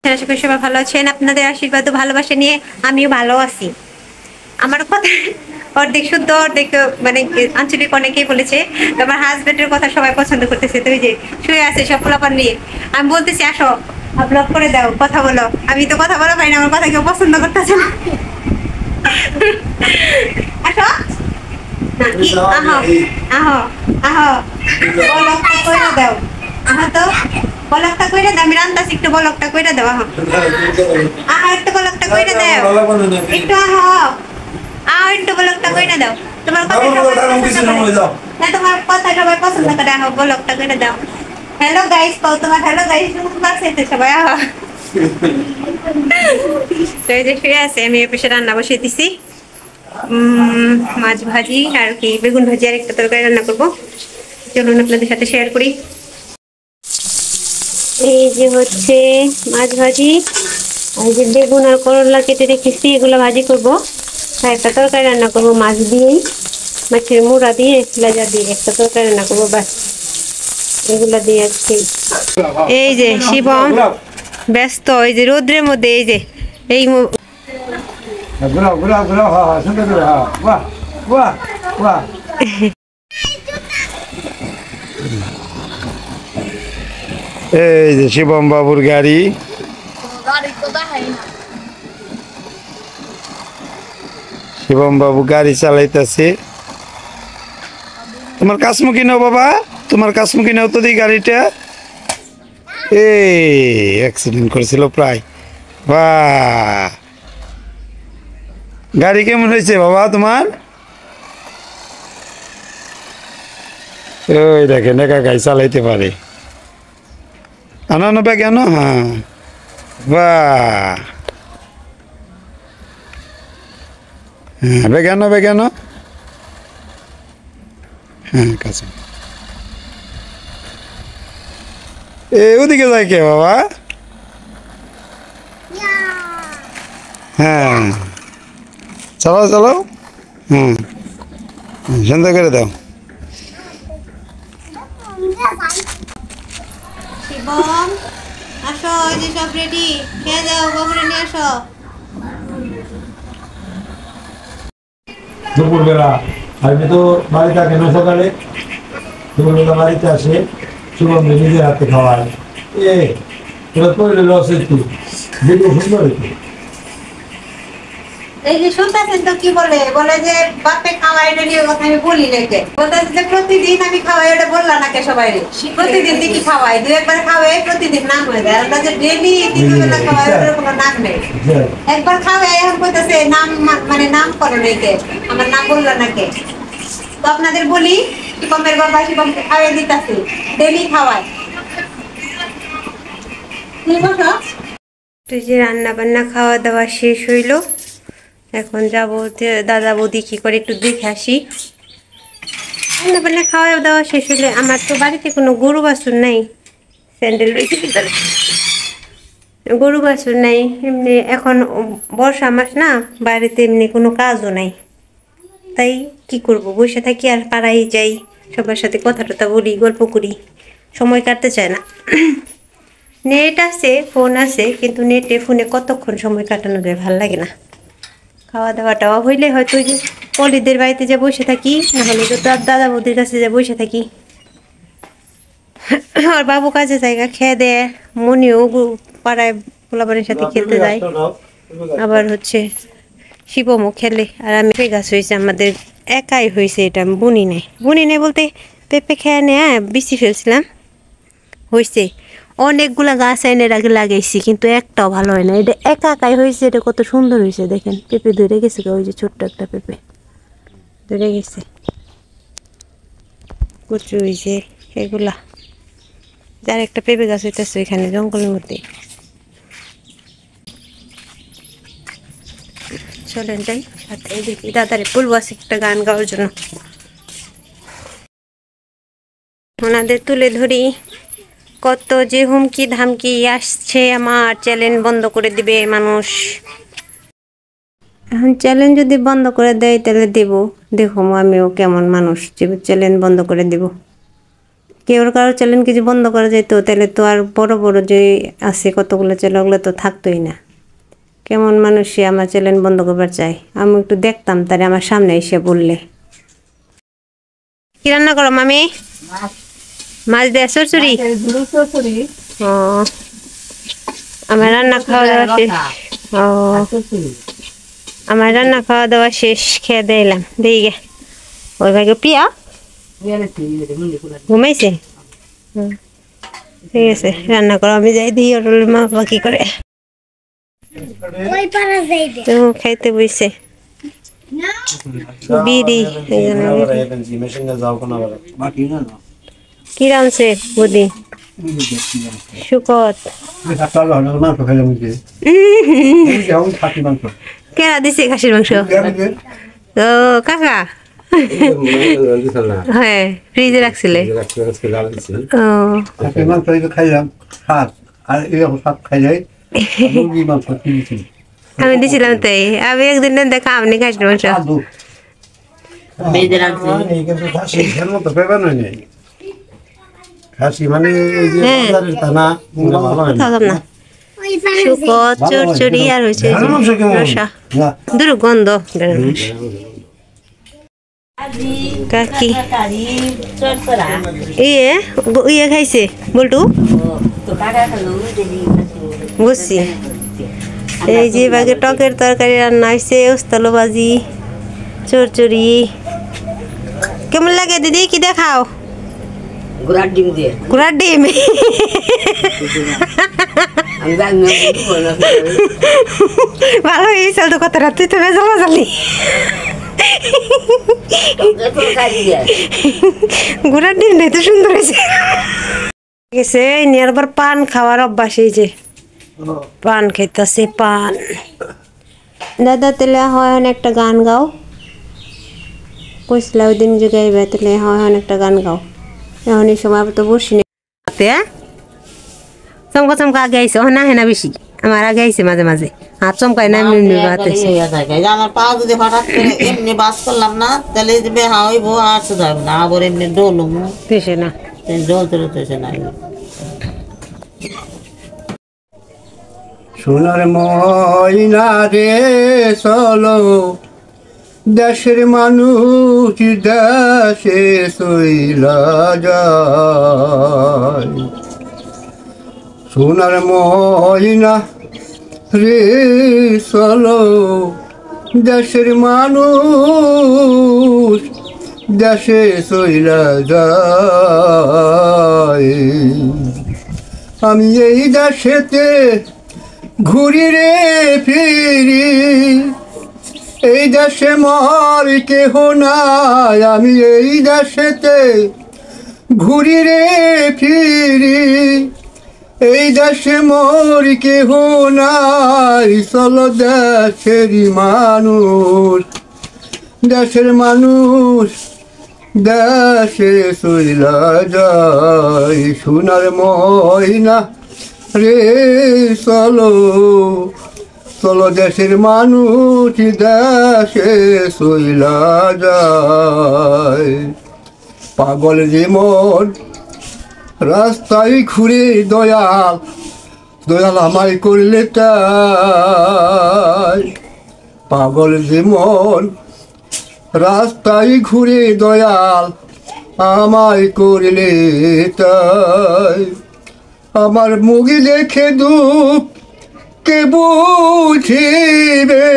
আশা করি সবাই ভালো আছেন। আপনাদের আশীর্বাদ ও ভালোবাসা নিয়ে আমিও ভালো আছি। আমার কথা অর্ধেক শুদ্ধ অর্ধেক মানে আঞ্চলিক অনেকেই বলেছে। আমার হাজবেন্ডের কথা সবাই পছন্দ করতেছে। তো এই যে শুয়ে আছে সব পোলাপান নিয়ে, আমি বলতেছি আসো ব্লগ করে দাও, কথা বলো। আমি তো কথা বলা পাই না, আমার কথা কেউ পছন্দ করতেছে না। আসো নাকি আহো আহো আহো বলকটা কইরা দাও। আহো তো বলকটা কইরা দাও, আমি রান্তাছি, একটু বলকটা কইরা দাও। আহো আহো একটু বলকটা কইরা দাও, একটু আহো আহো একটু বলকটা কইরা দাও। তোমার কথা না, তোমার কথা সবাই পছন্দ করে। আহো বলকটা কইরা দাও। হ্যালো গাইস কও তোমার, হ্যালো গাইস শুনতে সবাই আহো। তো এই যে শুয়ে আছে, আমি এর পাশে রান্না বসিয়ে দিছি। মাছ ভাজি আর কি বেগুন ভাজি আর একটা তরকারি রান্না করবো। চলুন আপনাদের সাথে শেয়ার করি। এই যে হচ্ছে মাছ ভাজি, আর যে বেগুন আর করলা কেটে রেখেছি, এগুলো ভাজি করবো। আর একটা তরকারি রান্না করবো মাছ দিয়েই, মাছের মুড়া দিয়ে লেজা দিয়ে একটা তরকারি রান্না করবো। ব্যাস এগুলা দিয়ে আজকে। এই যে শিবম ব্যস্ত, এই যে রোদ্রের মধ্যে, এই যে এই এই যে শিবম বাবুর গাড়ি। শিবম বাবু গাড়ি চালাইতেছে। তোমার কাসমুখী নাও বাবা, তোমার কাসমুখী নাও তো দিই গাড়িটা। এই অ্যাক্সিডেন্ট করেছিল প্রায়। বাহ, গাড়ি কেমন হয়েছে বাবা তোমার? ওই দেখেন একা গাড়ি চালাইতে পারে। আনো ব্যাগ আনো। হ্যাঁ বাহ, হ্যাঁ ব্যাগ আনো। হ্যাঁ কাছে ওদিকে যায় কে বাবা? হ্যাঁ চালাও। হুম, সুন্দর করে দাও। শিবম আসো, এই যে সব রেডি, খেয়ে দাও, বাবুরে নিয়ে আসো। দুপুরবেলা আমি তো বাড়ি থাকি না, সকালে দুপুরবেলা বাড়িতে আসে শুভম নিজের হাতে খাওয়ায়। এটা তৈরি লস একটু দেখবো সুন্দর একটু। এই যে শুনতেছেন তো কি বলে যে বাপে খাওয়াই এটা নিয়ে কথা আমি বলি নাকি, বলতেছে যে প্রতিদিন আমি খাওয়াই, এটা বললা নাকি সবাই প্রতিদিন দেখি খাওয়াই, দু একবার খাওয়াই প্রতিদিন নাম হয়ে যায়। আমরা যে ডেলি তিন বেলা খাওয়াই ওটার কোনো নাম নেই। একবার খাওয়াই এখন কইতেছে নাম, মানে নাম করে নাকি, আমার নাম বললা নাকি। তো আপনাদের বলি শিবমের বাবা শিবমকে খাওয়াই দিতেছে, ডেলি খাওয়াই। তুই যে রান্না বান্না খাওয়া দাওয়া শেষ হইলো, এখন যাবো দাদা বৌদি কি করে একটু দেখে আসি। রান্না বান্না খাওয়া দাওয়া শেষ হলে, আমার তো বাড়িতে কোনো গরু বাছুর নাই, স্যান্ডেল রয়েছে ভিতরে, গরু বাছুর নাই এমনি। এখন বর্ষা মাস না, বাড়িতে এমনি কোনো কাজও নাই, তাই কি করব, বসে থাকি আর পাড়াই যাই, সবার সাথে কথা টথা বলি, গল্প করি, সময় কাটতে চায় না। নেট আছে, ফোন আছে, কিন্তু নেটে ফোনে কতক্ষণ সময় কাটানো যায়, ভাল লাগে না। খাওয়া দাওয়াটাও হইলে হয়তো ওই যে পলিদের বাড়িতে যে বসে থাকি, নাহলে তো দাদা বৌদির কাছে যে বসে থাকি। আর বাবু কাজে জায়গা খেয়ে দেয়, মনিও পাড়ায় পোলাপানের সাথে খেলতে যায়, আবার হচ্ছে শিবমও খেলে। আর আমি গাছ হয়েছে আমাদের একাই হয়েছে, এটা আমি বুনি নেই বলতে পেঁপে খেয়ে নেয় বিচি ফেলছিলাম, হয়েছে অনেকগুলা গাছ এনে লাগাইছি, কিন্তু একটাও ভালো হয় না। এটা একাই হয়েছে, এটা কত সুন্দর হয়েছে দেখেন। পেঁপে ধরে গেছে, ওই যে ছোট্ট একটা পেঁপে ধরে গেছে, কচু হয়েছে এগুলা। যার একটা পেঁপে গাছ হইতেছে এখানে জঙ্গলের মধ্যে। চলেন যাই, সাথে দেখি দাদারে বলবো আছে একটা গান গাওয়ার জন্য, ওনাদের তুলে ধরি। কত যে হুমকি ধামকি আসছে, আমার চ্যানেল বন্ধ করে দিবে মানুষ। এখন চ্যানেল যদি বন্ধ করে দেয় তাহলে দেব, দেখো আমিও কেমন মানুষ যে চ্যানেল বন্ধ করে দেব। কেউ কারো চ্যানেল কিছু বন্ধ করা যেত তাহলে তো আর বড় বড় যে আছে কতগুলো চ্যানেল ওগুলো তো থাকতোই না। কেমন মানুষই আমার চ্যানেল বন্ধ করবার চাই, আমি একটু দেখতাম তারে আমার সামনে এসে বললে। কি রান্না করো মামি? মাছ দিয়ে চরচুরি? ও আমার রান্না খাওয়া দাওয়া শেষ। ও আমার রান্না খাওয়া দাওয়া শেষ, খেয়ে দিলাম দিয়ে গে। ওই ভাগে প্রিয়া ঘুমাইছে? ঠিক আছে রান্না করো, আমি যাই দিই ওর মা বাকি করে তো খাইতে বইছে বিড়ি। কি রানছে বুদি? শুকত কেরা দিছে খাসির মাংস? তো কাকা হ্যাঁ ফ্রিজে রাখছিলে? ও আমি দিছিলাম তাই, আমি একদিন দেখা আপনি খাসির মাংস খাসি মানে এই যে বাজারের টানা না শুকত চরচড়ি আর হয়েছে রসা দুর্গন্ধ। কাকি ইয়ে খাইছে বলটু বুঝছি। এই যে বাগে টকের তরকারি রান্না হয়েছে, ওস্তালো ভাজি, চরচড়ি। কেমন লাগে দিদি? কি দেখাও? ঘোড়ার ডিম দিয়ে। ঘোড়ার ডিম ভালো হয়েছে তো কথাটা, তুই তো বেজাল বাজালি। ঘোড়ার ডিম তো সুন্দর হয়েছে। গেছে নিয়ে আবার পান খাওয়ার অভ্যাস, এই যে পান খাইতেছে পান। দাদা তাহলে হয় একটা গান গাও, কইসলা ওই দিন যে গাইবে, তাহলে হয় একটা গান গাও। এখন এই সময় তো বসি নি, চমকা চমকা আগে আইসে না হেনা বেশি, আমার আগে আইসে মাঝে মাঝে হাত চমকায় না আমার পা যদি হঠাৎ করে এমনি বাস করলাম না তাহলে বেহা হইব, আর শুধু হবে না আবার এমনি ডোলুম পেশে না ডলতে রতেছে না। সোনার ময়না রে চলো, দেশের মানুষ দেশে চইলা যায়। সোনার ময়না রে চলো, দেশের মানুষ দেশে চইলা যায়। আমি এই দেশেতে ঘুরি রে ফিরি, এই দেশে মর কেহ নাই। আমি এই দেশেতে ঘুরি রে ফিরি, এই দেশে মর কেহ নাই। চলো দেশেরই মানুষ, দেশের মানুষ দেশে চইলা যায়। সোনার ময়না রে চলো, চলো দেশের মানুষ দেশে চইলা যায়। পাগল যেমন রাস্তায় ঘুরে দয়াল, দয়াল আমায় করলে তাই। পাগল যেমন রাস্তায় ঘুরে দয়াল আমায় করলে তাই। আমার মুখ দেখে দুঃখ কে বুঝিবে,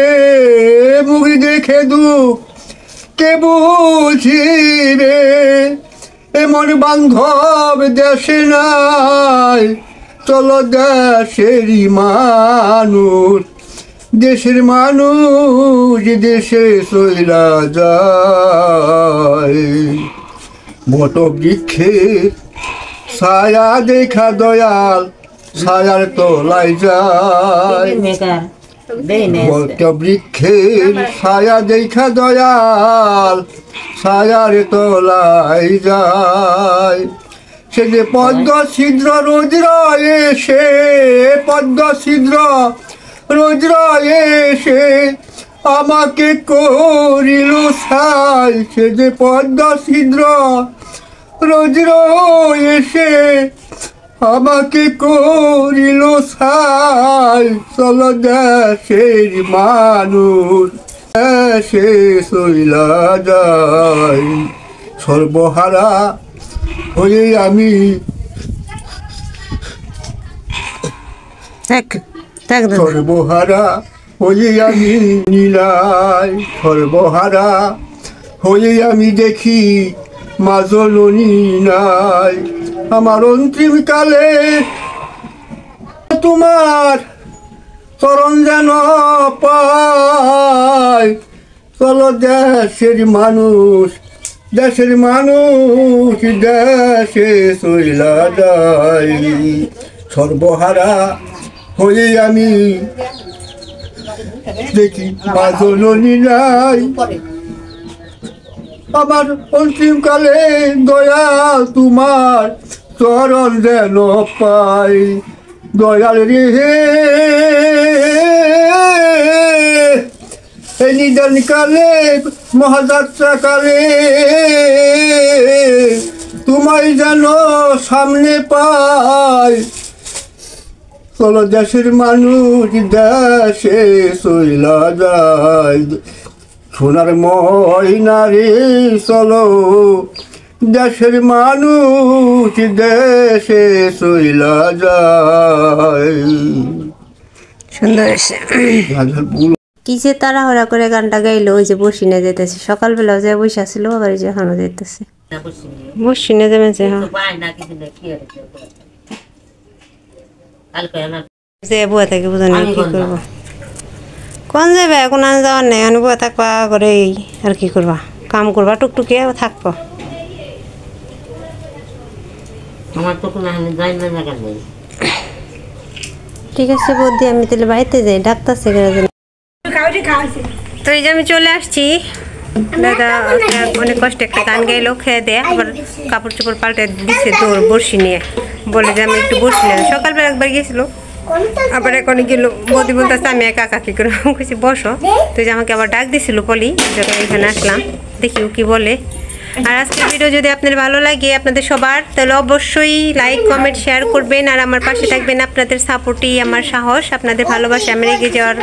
মুখ দেখে দুঃখ কে বুঝিবে। এমন বান্ধব দেশে নাই, চলো দেশেরই মানুষ, দেশের মানুষ দেশে চইলা যায়। বট বৃক্ষের ছায়া দেখা দয়াল ছায়ার তলায় যায়। বট বৃক্ষের ছায়া দেখা দয়াল ছায়ার তলায় যায়। সে যে পদ্ম ছিদ্র রৌদ্র এসে, পদ্ম ছিদ্র রৌদ্র এসে আমাকে করিল ছাই। সে যে পদ্ম ছিদ্র রৌদ্র এসে আমাকে করিল ছাই, চলো দেশের মানুষ দেশে চইলা যায়। সর্বহারা হয়ে আমি সর্বহারা হয়ে আমি নীলাই, সর্বহারা হয়ে আমি দেখি মাজলনি নাই। আমার অন্তিম কালে তোমার চরণ যেন পাই, চলো দেশের মানুষ দেশের মানুষ দেশে চইলা যায়। সর্বহারা হয়ে আমি দেখি মাজলনি নাই। আমার অন্তিম কালে দয়াল তোমার চরণ যেন পাই। দয়াল রে এই নিদান কালে মহাযাত্রা কালে তোমায় যেন সামনে পাই। চলো দেশের মানুষ দেশে চইলা যায়। সোনার ময়না রে চলো দেশের মানুষ দেশে চইলা যায়। সুন্দর এসে কি যে তাড়াহুড়া করে গানটা গাইলো, ওই যে বসিনে যেতেছে, সকালবেলাও যে বসে আসছিল, আবার এই যে এখনো যেতেছে বসিনে যাবেন যে। হ্যাঁ যে বুয়া থেকে বুঝো না কি করবো, কোন যাবে এখন আর যাওয়ার নেই, এখন বুয়া থাকবা করে আর কি করবা, কাম করবা টুকটুকি থাকবো। ঠিক আছে বৌদি, আমি তাহলে বাড়িতে যাই, ডাক্তার থেকে তো এই যে আমি চলে আসছি। দাদা অনেক কষ্ট একটা গান গাইলো, খেয়ে দেয়, আবার কাপড় চোপড় পাল্টে দিচ্ছে দৌড় বসি নিয়ে, বলে যে আমি একটু বসি নিয়ে। সকালবেলা একবার গেছিল, আবার এখন গেল বৌদি বলতেছে আমি একা কি করে কিছু বসো। তো যে আমাকে আবার ডাক দিছিল পলি, যখন এখানে আসলাম, দেখি ও কি বলে। আর আজকের ভিডিও যদি আপনাদের ভালো লাগে আপনাদের সবার, তাহলে অবশ্যই লাইক কমেন্ট শেয়ার করবেন, আর আমার পাশে থাকবেন। আপনাদের সাপোর্টই আমার সাহস, আপনাদের ভালোবাসা আমার এগিয়ে যাওয়ার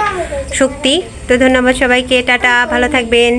শক্তি। তো ধন্যবাদ সবাইকে, টাটা, ভালো থাকবেন।